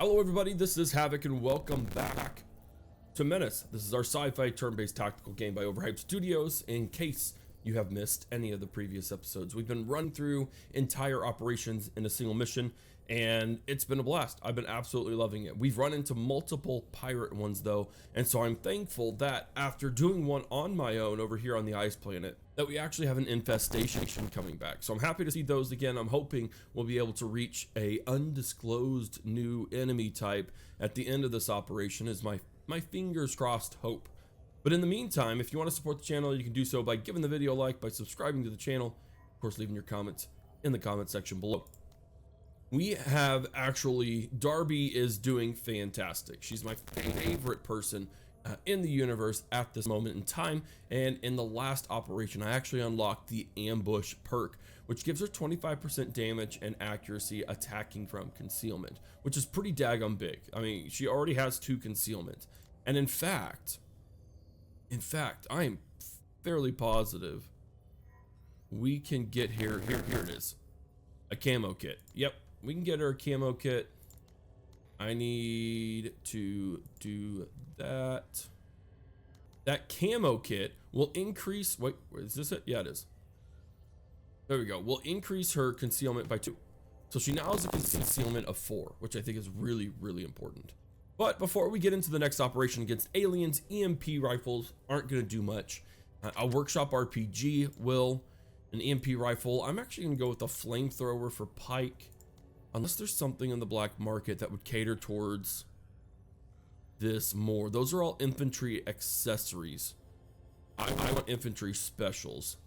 Hello everybody, this is Havoc and welcome back to Menace. This is our sci-fi turn-based tactical game by Overhyped Studios. In case you have missed any of the previous episodes, we've been running through entire operations in a single mission and it's been a blast. I've been absolutely loving it. We've run into multiple pirate ones though, and so I'm thankful that after doing one on my own over here on the ice planet, that we actually have an infestation coming back. So I'm happy to see those again. I'm hoping we'll be able to reach a undisclosed new enemy type at the end of this operation, is my fingers crossed hope. But in the meantime, if you want to support the channel, you can do so by giving the video a like, by subscribing to the channel, of course leaving your comments in the comment section below. We have actually, Darby is doing fantastic. She's my favorite person in the universe at this moment in time, and in the last operation I actually unlocked the ambush perk, which gives her 25% damage and accuracy attacking from concealment, which is pretty daggone big. I mean, she already has 2 concealment, and in fact I am fairly positive we can get here it is, a camo kit. Yep, we can get her a camo kit. I need to do that. That camo kit will increase, wait, is this it? Yeah, it is. There we go. We'll increase her concealment by 2. So she now has a concealment of 4, which I think is really, really important. But before we get into the next operation against aliens, EMP rifles aren't going to do much. A workshop RPG will. An EMP rifle, I'm actually going to go with a flamethrower for Pike. Unless there's something in the black market that would cater towards this more. Those are all infantry accessories. I want infantry specials.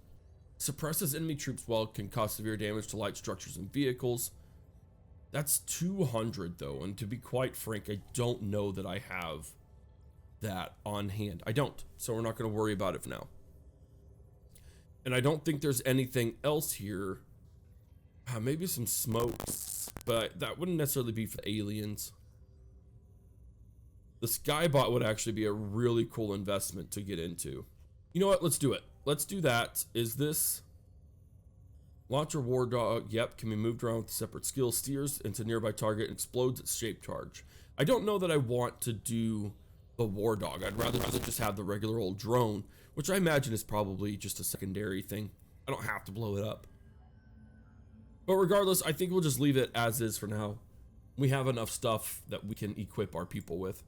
Suppresses enemy troops while can cause severe damage to light structures and vehicles. That's 200 though, and to be quite frank, I don't know that I have that on hand. I don't, so we're not going to worry about it for now. And I don't think there's anything else here. Maybe some smokes, but that wouldn't necessarily be for aliens. The Skybot would actually be a really cool investment to get into. You know what? Let's do it. Let's do that. Is this launcher war dog? Yep, can be moved around with separate skills. Steers into nearby target and explodes its shape charge. I don't know that I want to do the war dog. I'd rather just have the regular old drone, which I imagine is probably just a secondary thing. I don't have to blow it up. But regardless, I think we'll just leave it as is for now. We have enough stuff that we can equip our people with.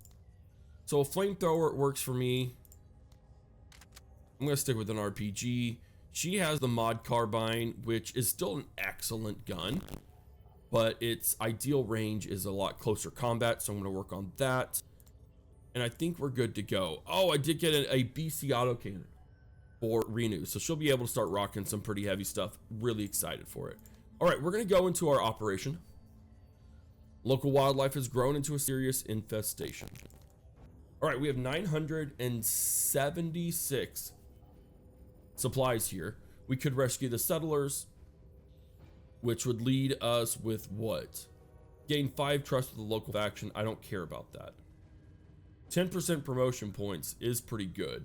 So a flamethrower works for me. I'm going to stick with an RPG. She has the mod carbine, which is still an excellent gun, but its ideal range is a lot closer combat, so I'm going to work on that. And I think we're good to go. Oh, I did get a BC autocannon for Renew, so she'll be able to start rocking some pretty heavy stuff. Really excited for it. All right, we're going to go into our operation. Local wildlife has grown into a serious infestation. All right, we have 976 supplies here. We could rescue the settlers, which would lead us with what? Gain 5 trust with the local faction. I don't care about that. 10% promotion points is pretty good.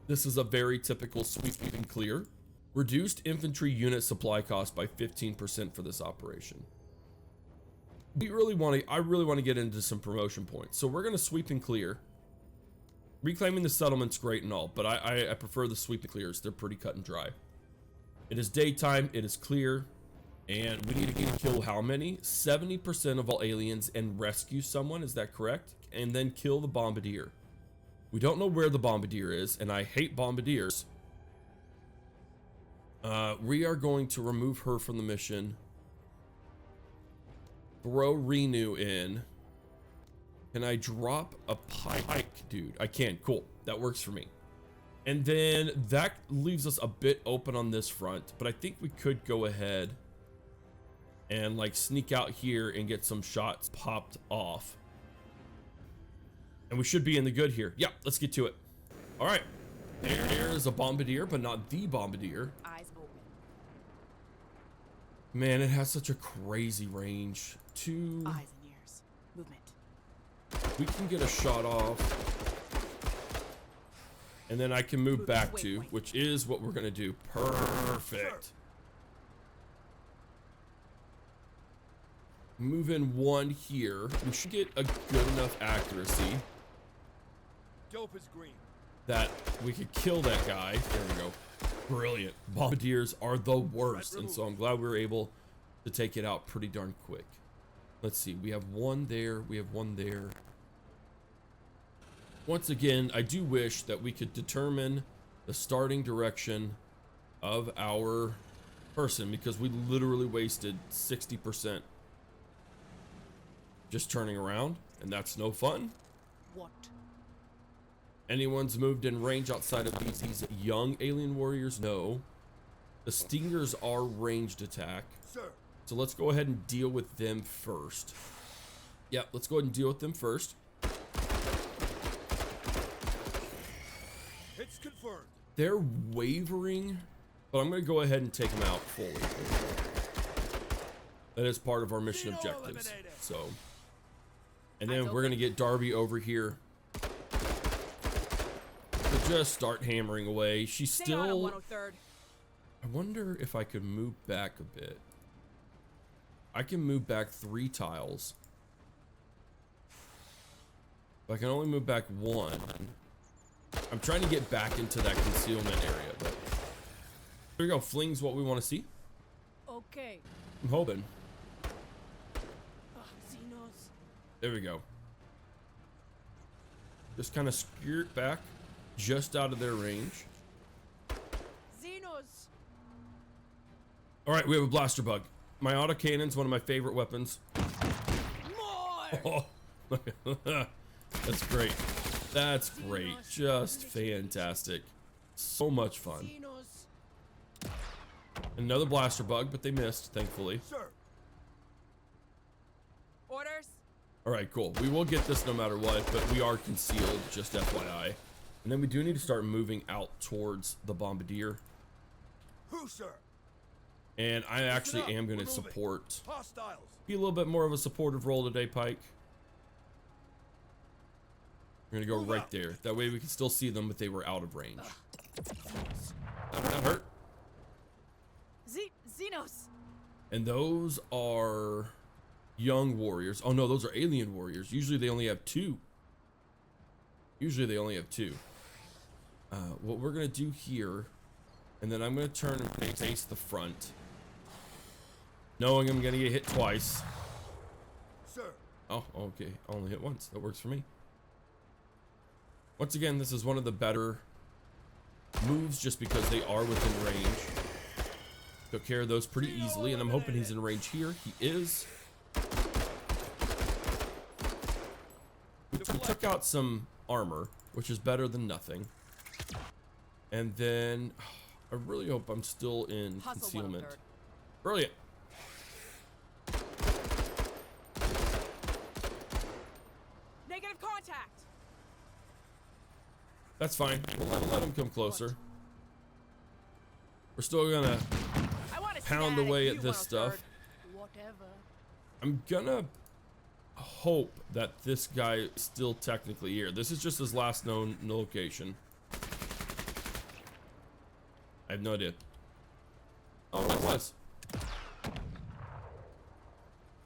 This is a very typical sweep and clear. Reduced infantry unit supply cost by 15% for this operation. I really want to get into some promotion points. So we're going to sweep and clear. Reclaiming the settlement's great and all, but I prefer the sweep and clears. They're pretty cut and dry. It is daytime, it is clear, and we need to kill how many? 70% of all aliens and rescue someone, is that correct? And then kill the bombardier. We don't know where the bombardier is, and I hate bombardiers. We are going to remove her from the mission. Throw Renew in. Can I drop a Pike? Dude, I can. Cool. That works for me. And then that leaves us a bit open on this front, but I think we could go ahead and like sneak out here and get some shots popped off. And we should be in the good here. Yeah, let's get to it. All right. There is a bombardier, but not the bombardier. Eyes open. Man, it has such a crazy range. Eyes and ears. Movement. We can get a shot off. And then I can move back to, which is what we're going to do. Perfect. Move in one here. We should get a good enough accuracy Dope is green. that we could kill that guy. There we go. Brilliant. Bombardiers are the worst, and so I'm glad we were able to take it out pretty darn quick. Let's see. We have one there. We have one there. Once again, I do wish that we could determine the starting direction of our person, because we literally wasted 60% just turning around, and that's no fun. What? Anyone's moved in range outside of these young alien warriors? No. The Stingers are ranged attack. Sir. So let's go ahead and deal with them first. Yep, let's go ahead and deal with them first. It's confirmed. They're wavering, but I'm going to go ahead and take them out fully. That is part of our mission objectives. So, and then we're going to get Darby over here to just start hammering away. She's still... I wonder if I could move back a bit. I can move back 3 tiles. But I can only move back 1. I'm trying to get back into that concealment area, but here we go. Fling's what we want to see. Okay. I'm hoping. Xenos. There we go. Just kind of skirt back just out of their range. Xenos. All right, we have a blaster bug. My autocannon's one of my favorite weapons. More. Oh, that's great. That's great. Just fantastic. So much fun. Xenos. Another blaster bug, but they missed, thankfully. Sir. Orders. All right, cool. We will get this no matter what, but we are concealed, just FYI. And then we do need to start moving out towards the bombardier. Who, sir? And I actually up. am going We're to moving. support, Hostiles. be a little bit more of a supportive role today, Pike. We're going to go Move right out. there. That way we can still see them if they were out of range. That hurt. Xenos. And those are young warriors. Oh no, those are alien warriors. Usually they only have 2. What we're going to do here, and then I'm going to turn and face the front, knowing I'm going to get hit twice. Sir. Oh, okay. I only hit once. That works for me. Once again, this is one of the better moves just because they are within range. Took care of those pretty easily, and I'm hoping he's in range here. He is. We took out some armor, which is better than nothing. And then I really hope I'm still in concealment. Brilliant. Negative contact. That's fine. We'll let him come closer. We're still gonna pound away at this stuff. Whatever. I'm gonna hope that this guy is still technically here. This is just his last known location. I have no idea. Oh, it was.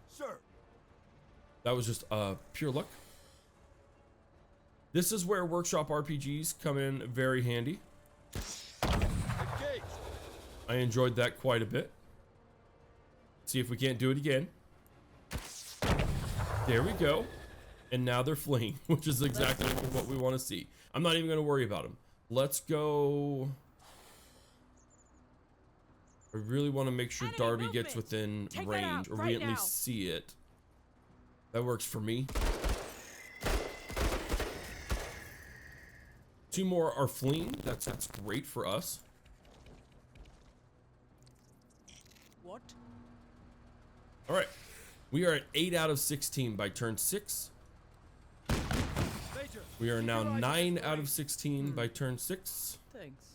Sir. That was just pure luck. This is where workshop RPGs come in very handy. Engaged. I enjoyed that quite a bit. See if we can't do it again. There we go. And now they're fleeing, which is exactly what we want to see. I'm not even going to worry about them. Let's go. I really want to make sure Enemy Darby movement. gets within Take that out range, or we right at now. least see it. That works for me. 2 more are fleeing. That's great for us. What? All right. We are at 8 out of 16 by turn 6. Major. We are keep now your eyes 9 on out the of 16 by turn 6. Thanks.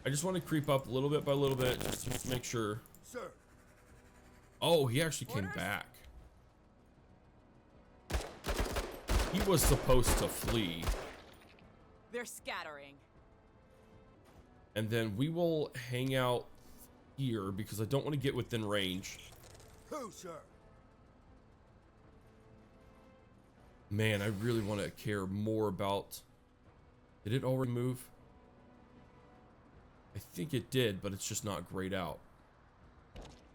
I just want to creep up little bit by little bit just to make sure. Sir. Oh, he actually came Orders? back. He was supposed to flee. They're scattering. And then we will hang out here because I don't want to get within range. Who, sir? Man, I really want to care more about... Did it already move? I think it did, but it's just not grayed out.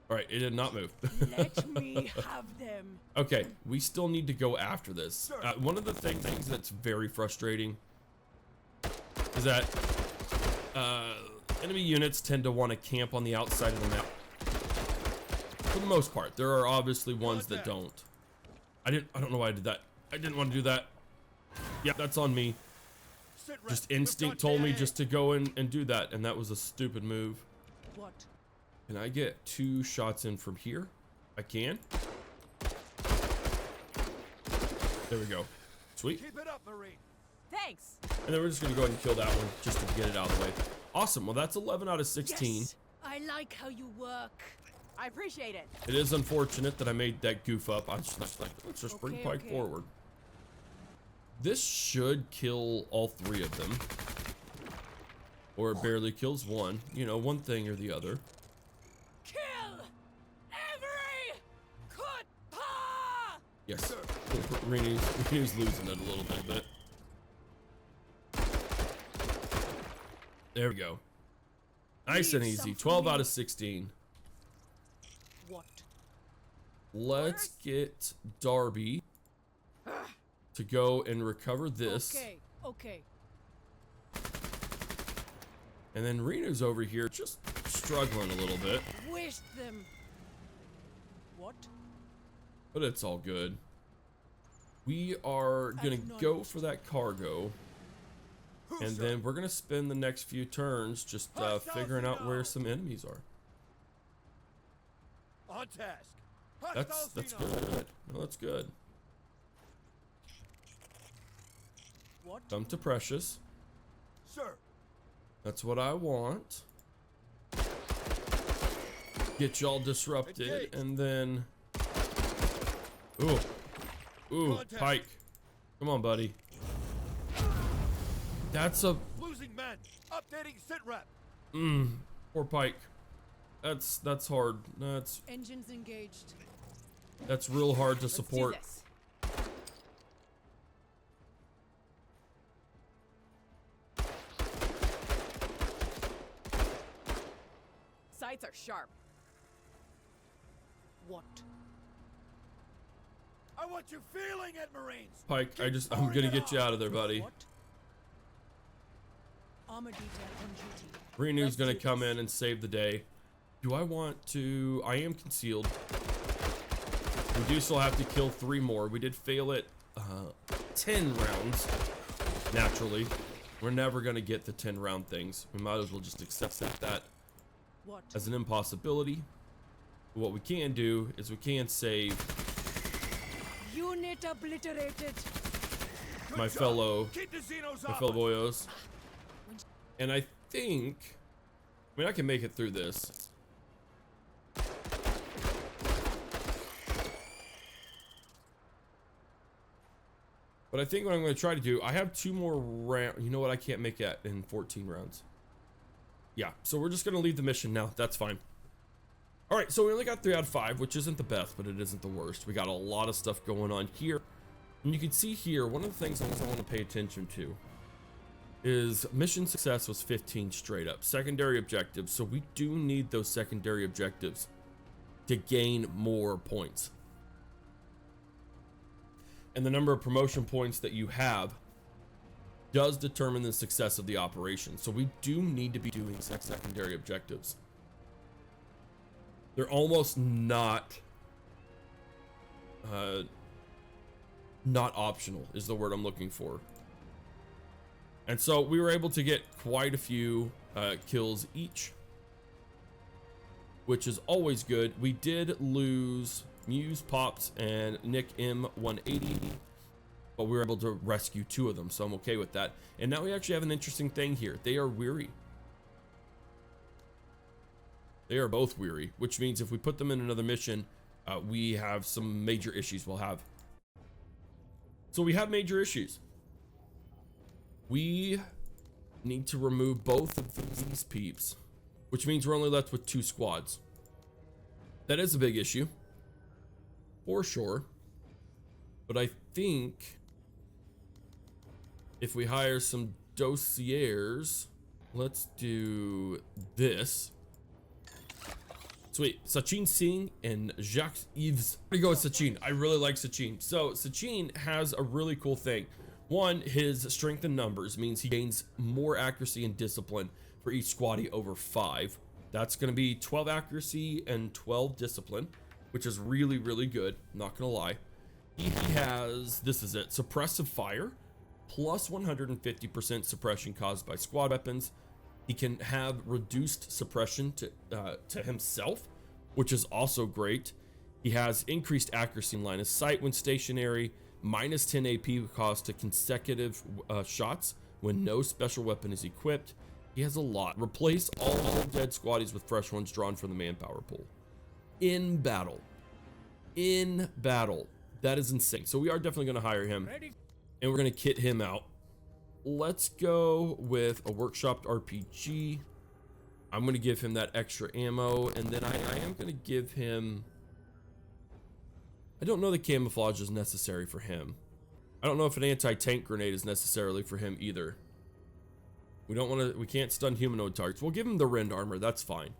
All right, it did not move. Let me have them. Okay, we still need to go after this. One of the things that's very frustrating is that enemy units tend to want to camp on the outside of the map. For the most part, there are obviously ones that don't. I don't know why I did that. I didn't want to do that. Yeah, that's on me. Just instinct told me just to go in and do that, and that was a stupid move. What? Can I get 2 shots in from here? I can. There we go. Sweet. Keep it up, Marine. Thanks. And then we're just gonna go ahead and kill that one just to get it out of the way. Awesome. Well, that's 11 out of 16. Yes, I like how you work. I appreciate it. It is unfortunate that I made that goof up. I was just like, let's just bring Pike forward. This should kill all 3 of them. Or it barely kills one. You know, one thing or the other. Kill every Kutpa! Yes. Renee's losing it a little bit. There we go. Nice and easy. 12 out of 16. What? Let's get Darby to go and recover this. Okay, okay. And then Renu's over here just struggling a little bit. Wish them. What? But it's all good. We are gonna go for that cargo. And then we're gonna spend the next few turns just figuring out where some enemies are. On task. That's good. No, that's good. What? Come to Precious. Sir. That's what I want. Get y'all disrupted, and then... Ooh. Ooh, Pike. Come on, buddy. That's a... Losing men. Updating sit rep. Poor Pike. That's hard. Engines engaged. That's real hard to Let's support. do this. Sights are sharp. What? I want you feeling it, Marines. Pike, I'm gonna get you out of there, buddy. What? Armor detail on duty. Renu's gonna come in and save the day. Do I want to... I am concealed. We do still have to kill 3 more. We did fail at 10 rounds. Naturally. We're never gonna get the 10 round things. We might as well just accept that What? as an impossibility. What we can do is we can save Unit obliterated. my fellow Keep the Xenos my off. fellow boyos. And I think... I mean, I can make it through this. But I think what I'm going to try to do, I have 2 more rounds. You know what? I can't make that in 14 rounds. Yeah, so we're just going to leave the mission now. That's fine. All right, so we only got 3 out of 5, which isn't the best, but it isn't the worst. We got a lot of stuff going on here. And you can see here, one of the things I want to pay attention to is mission success was 15 straight up. Secondary objectives, so we do need those secondary objectives to gain more points. And the number of promotion points that you have does determine the success of the operation. So we do need to be doing secondary objectives. They're almost not optional is the word I'm looking for. And so we were able to get quite a few kills each, which is always good. We did lose Muse, Pops, and Nick M180, but we were able to rescue 2 of them, so I'm okay with that. And now we actually have an interesting thing here. They are weary. They are both weary, which means if we put them in another mission, we have some major issues we'll have. So we have major issues. We need to remove both of these peeps, which means we're only left with 2 squads. That is a big issue, for sure. But I think If we hire some dossiers, let's do this. Sweet. Sachin Singh and Jacques Yves. I'm gonna go with Sachin. I really like Sachin. So Sachin has a really cool thing. One, his strength in numbers means he gains more accuracy and discipline for each squaddy over 5. That's gonna be 12 accuracy and 12 discipline, which is really, really good. Not gonna lie. He has, this is it, suppressive fire, plus 150% suppression caused by squad weapons. He can have reduced suppression to himself, which is also great. He has increased accuracy in line of sight when stationary, minus 10 AP cost to consecutive shots when no special weapon is equipped. He has a lot. Replace all dead squaddies with fresh ones drawn from the manpower pool. In battle. In battle. That is insane. So we are definitely going to hire him. And we're going to kit him out. Let's go with a workshopped RPG. I'm going to give him that extra ammo, and then I am going to give him, I don't know that camouflage is necessary for him. I don't know if an anti-tank grenade is necessarily for him either. We can't stun humanoid targets. We'll give him the Rend armor, that's fine.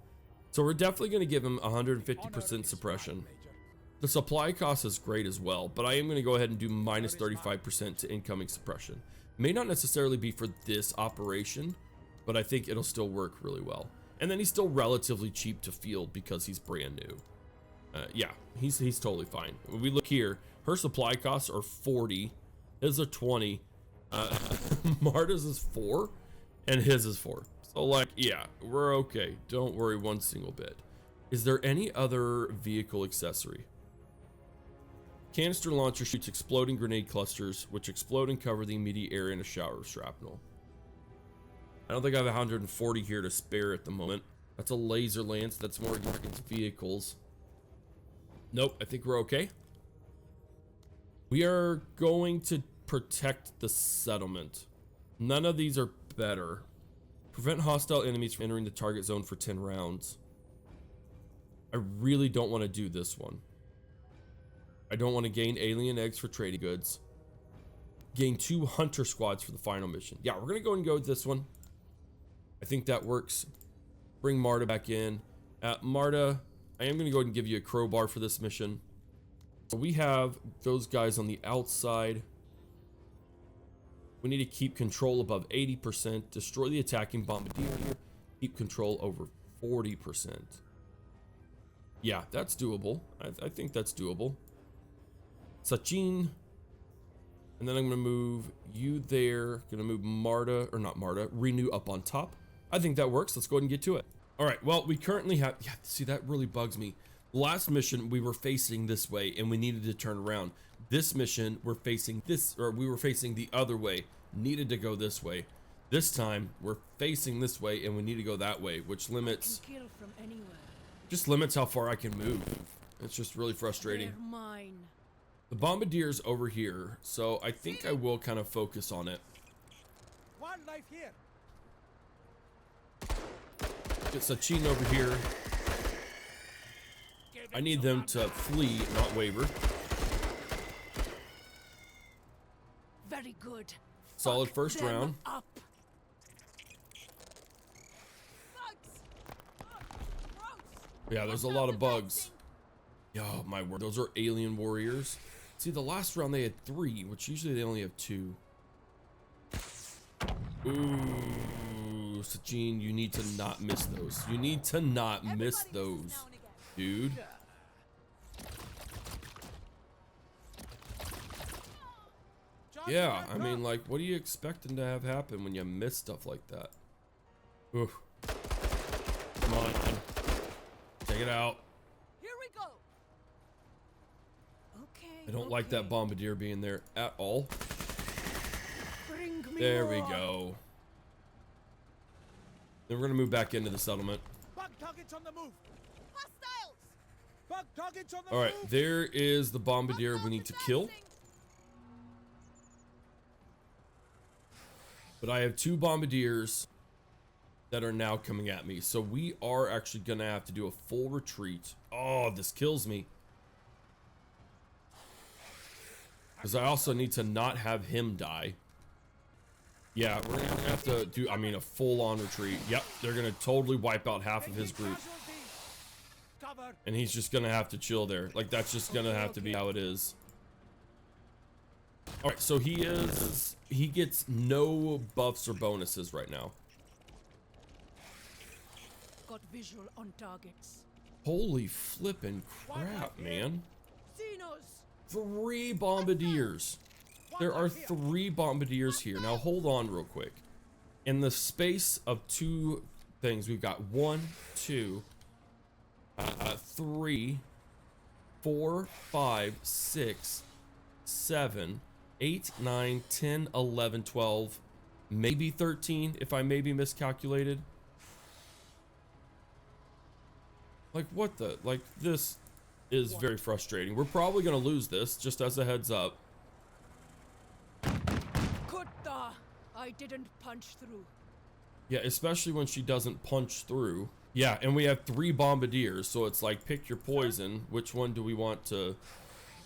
So we're definitely going to give him 150% suppression. The supply cost is great as well, but I am going to go ahead and do minus 35% to incoming suppression. May not necessarily be for this operation, but I think it'll still work really well. And then he's still relatively cheap to field because he's brand new. Yeah, he's totally fine. When we look here, her supply costs are 40, his are 20, Marta's is 4, and his is 4. So like, yeah, we're okay. Don't worry one single bit. Is there any other vehicle accessory? Canister launcher shoots exploding grenade clusters, which explode and cover the immediate area in a shower of shrapnel. I don't think I have 140 here to spare at the moment. That's a laser lance. That's more against vehicles. Nope, I think we're okay. We are going to protect the settlement. None of these are better. Prevent hostile enemies from entering the target zone for 10 rounds. I really don't want to do this one. I don't want to gain alien eggs for trading goods. Gain 2 hunter squads for the final mission. Yeah, we're going to go and go with this one. I think that works. Bring Marta back in. Marta, I am going to go ahead and give you a crowbar for this mission. So we have those guys on the outside. We need to keep control above 80%. Destroy the attacking bombardier. Keep control over 40%. Yeah, that's doable. I think that's doable. Sachin, and then I'm gonna move you there. Gonna move Marta, or not Marta, Renew up on top. I think that works. Let's go ahead and get to it. All right, well, we currently have, yeah, see, that really bugs me. Last mission, we were facing this way and we needed to turn around. This mission, we're facing this, or we were facing the other way, needed to go this way. This time, we're facing this way and we need to go that way, which limits, just limits how far I can move. It's just really frustrating. They're mine. The bombardier's over here, so I think I will kind of focus on it. One life here. Get Sachin over here. I need them to flee, not waver. Very good. Solid Fuck first them round. Up. Bugs. Gross. Yeah, there's a lot of bugs. Yo, my word, those are alien warriors. See, the last round they had 3, which usually they only have 2. Ooh, Sachin, you need to not miss those. You need to not miss those, dude. Yeah, I mean, like, what are you expecting to have happen when you miss stuff like that? Oof. Come on, man. Take it out. Here we go. Okay. I don't like that bombardier being there at all. Bring me There we more. go. Then we're gonna move back into the settlement. Bug targets on the move. Hostiles. Bug targets on the All right, move. there is the bombardier we need to kill. But I have 2 bombardiers that are now coming at me. So we are actually gonna have to do a full retreat. Oh, this kills me. Because I also need to not have him die. Yeah, we're gonna have to do, I mean, a full-on retreat. Yep, they're gonna totally wipe out half of his group. Cover. And he's just gonna have to chill there. Like, that's just gonna have to be how it is. Alright, so he gets no buffs or bonuses right now. Got visual on targets. Holy flippin' crap, man. Xenos! 3 bombardiers. There are 3 bombardiers here. Now hold on real quick. In the space of 2 things, we've got 1, 2, 3, 4, 5, 6, 7, 8, 9, 10, 11, 12, maybe 13 if I maybe miscalculated. Like, what the? Like, this is very frustrating. We're probably gonna lose this, just as a heads up. Kutta! I didn't punch through. Yeah, especially when she doesn't punch through. Yeah, and we have 3 bombardiers, so it's like, pick your poison. Which one do we want to,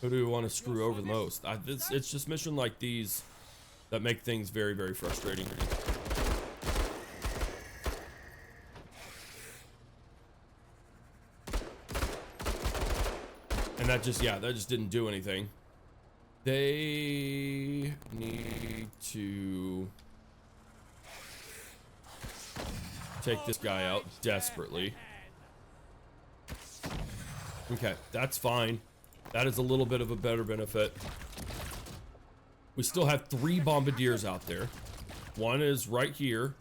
who do we want to screw over the most? It's just mission like these that make things very, very frustrating. And that just didn't do anything. They need to take this guy out desperately. Okay, that's fine. That is a little bit of a better benefit. We still have 3 bombardiers out there. One is right here.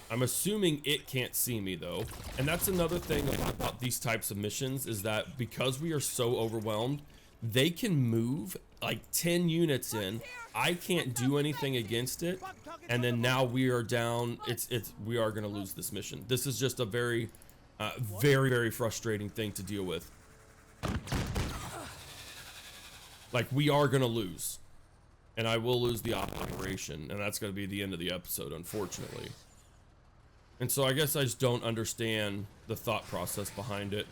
I'm assuming it can't see me though. And that's another thing about these types of missions, is that because we are so overwhelmed, they can move like 10 units in. I can't do anything against it. And then now we are down. We are going to lose this mission. This is just a very, very, very frustrating thing to deal with. Like, we are going to lose. And I will lose the operation. And that's going to be the end of the episode, unfortunately. And so I guess I just don't understand the thought process behind it.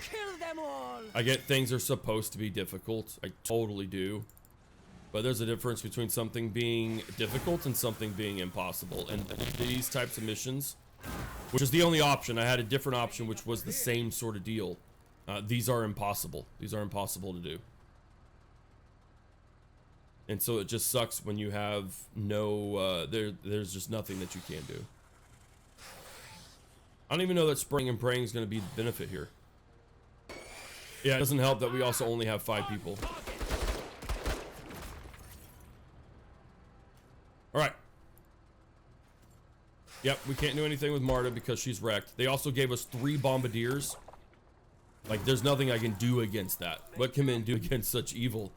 Kill them all! I get things are supposed to be difficult. I totally do. But there's a difference between something being difficult and something being impossible. And these types of missions, which is the only option, I had a different option which was the same sort of deal. These are impossible. These are impossible to do. And so it just sucks when you have no, there's just nothing that you can do. I don't even know that spraying and praying is going to be the benefit here. Yeah, it doesn't help that we also only have 5 people. Alright. Yep, we can't do anything with Marta because she's wrecked. They also gave us 3 bombardiers. Like, there's nothing I can do against that. What can men do against such evil?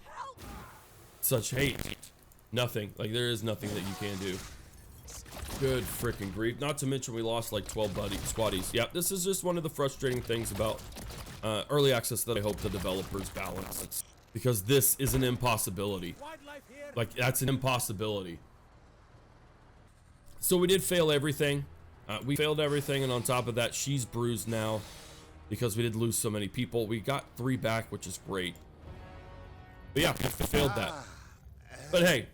Such hate? Nothing. Like, there is nothing that you can do. Good freaking grief. Not to mention we lost like 12 squaddies. Yep, this is just one of the frustrating things about early access that I hope the developers balance. Because this is an impossibility. Like, that's an impossibility. So we did fail everything. We failed everything, and on top of that, she's bruised now. Because we did lose so many people. We got 3 back, which is great. But yeah, we failed that. But hey,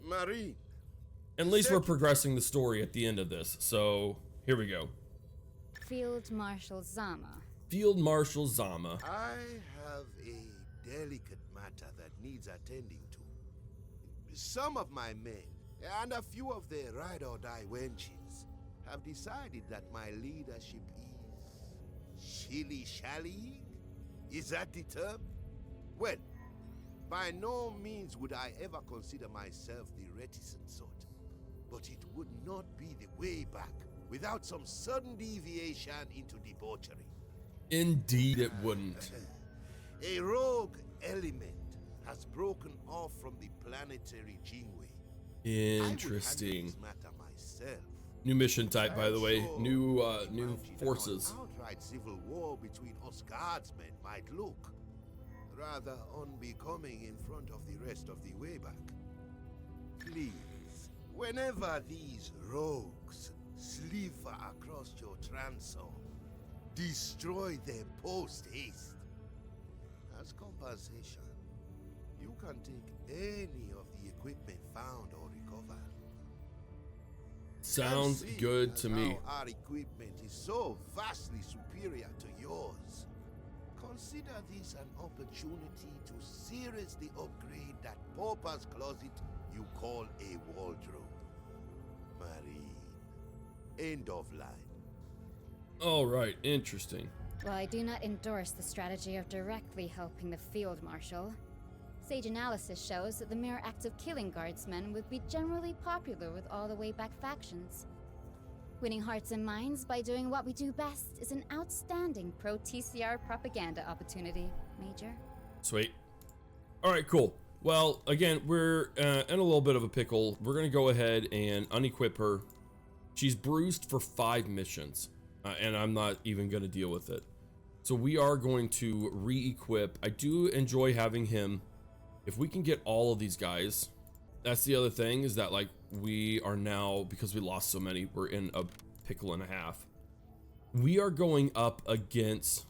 Marie, at least we're progressing the story at the end of this. So here we go. Field Marshal Zama. Field Marshal Zama. I have a delicate matter that needs attending to. Some of my men, and a few of their ride-or-die wenches, have decided that my leadership is shilly-shallying? Is that the term? Well, by no means would I ever consider myself the reticent sort, but it would not be the way back without some sudden deviation into debauchery. Indeed it wouldn't. A rogue element has broken off from the planetary Jingwei. Interesting. I would handle this matter myself. New mission type, by the way. New forces. An outright civil war between us guardsmen might look rather unbecoming in front of the rest of the way back. Please, whenever these rogues slither across your transom, destroy them post-haste. As compensation, You can take any of the equipment found or recovered. Sounds And see good as to me. how our equipment is so vastly superior to yours. Consider this an opportunity to seriously upgrade that pauper's closet you call a wardrobe. Marine. End of line. All right, interesting. While I do not endorse the strategy of directly helping the Field Marshal, sage analysis shows that the mere act of killing guardsmen would be generally popular with all the way back factions. Winning hearts and minds by doing what we do best is an outstanding pro-TCR propaganda opportunity, Major. Sweet. All right, cool. Well, again, we're in a little bit of a pickle. We're going to go ahead and unequip her. She's bruised for 5 missions, and I'm not even going to deal with it. So we are going to re-equip. I do enjoy having him. If we can get all of these guys, that's the other thing, is that like we are now, because we lost so many, we're in a pickle and a half. We are going up against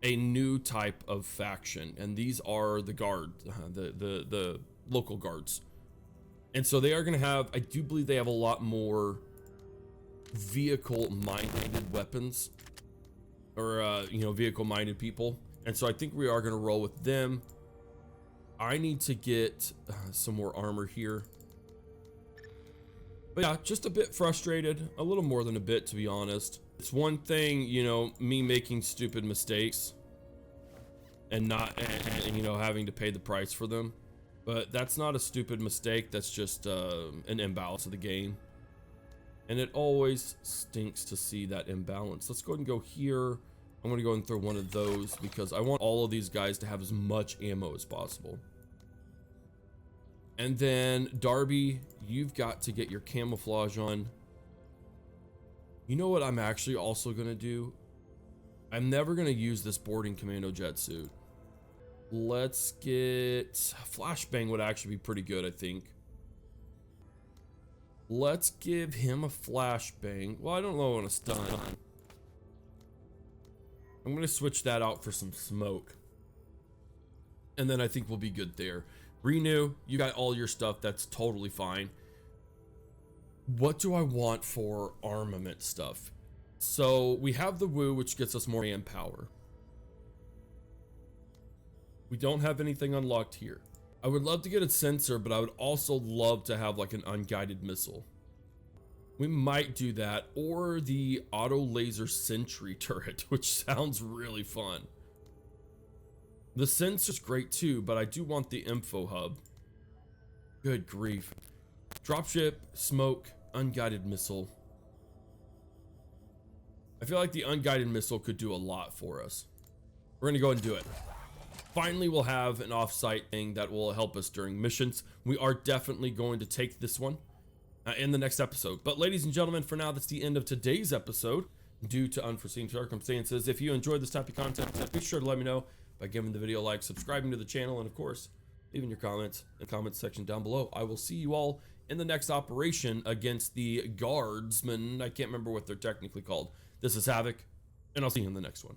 a new type of faction, and these are the guard, the local guards. And so they are going to have, I do believe they have a lot more vehicle-minded weapons, or you know, vehicle-minded people. And so I think we are going to roll with them. I need to get some more armor here. But yeah, just a bit frustrated, a little more than a bit, to be honest. It's one thing, you know, me making stupid mistakes and not, and, you know, having to pay the price for them. But that's not a stupid mistake. That's just an imbalance of the game. And it always stinks to see that imbalance. Let's go ahead and go here. I'm going to go and throw one of those because I want all of these guys to have as much ammo as possible. And then Darby, you've got to get your camouflage on. You know what I'm actually also going to do? I'm never going to use this boarding commando jet suit. Let's get flashbang would actually be pretty good, I think. Let's give him a flashbang. Well, I don't know when a stun. I'm going to switch that out for some smoke. And then I think we'll be good there. Renew, you got all your stuff. That's totally fine. What do I want for armament stuff? So we have the Woo, which gets us more manpower. We don't have anything unlocked here. I would love to get a sensor, but I would also love to have like an unguided missile. We might do that, or the auto laser sentry turret, which sounds really fun. The sensor's great too, but I do want the info hub. Good grief. Dropship, smoke, unguided missile. I feel like the unguided missile could do a lot for us. We're gonna go ahead and do it. Finally, we'll have an off-site thing that will help us during missions. We are definitely going to take this one in the next episode. But ladies and gentlemen, for now, that's the end of today's episode. Due to unforeseen circumstances, if you enjoyed this type of content, be sure to let me know by giving the video a like, subscribing to the channel, and of course, leaving your comments in the comments section down below. I will see you all in the next operation against the guardsmen. I can't remember what they're technically called. This is Havoc, and I'll see you in the next one.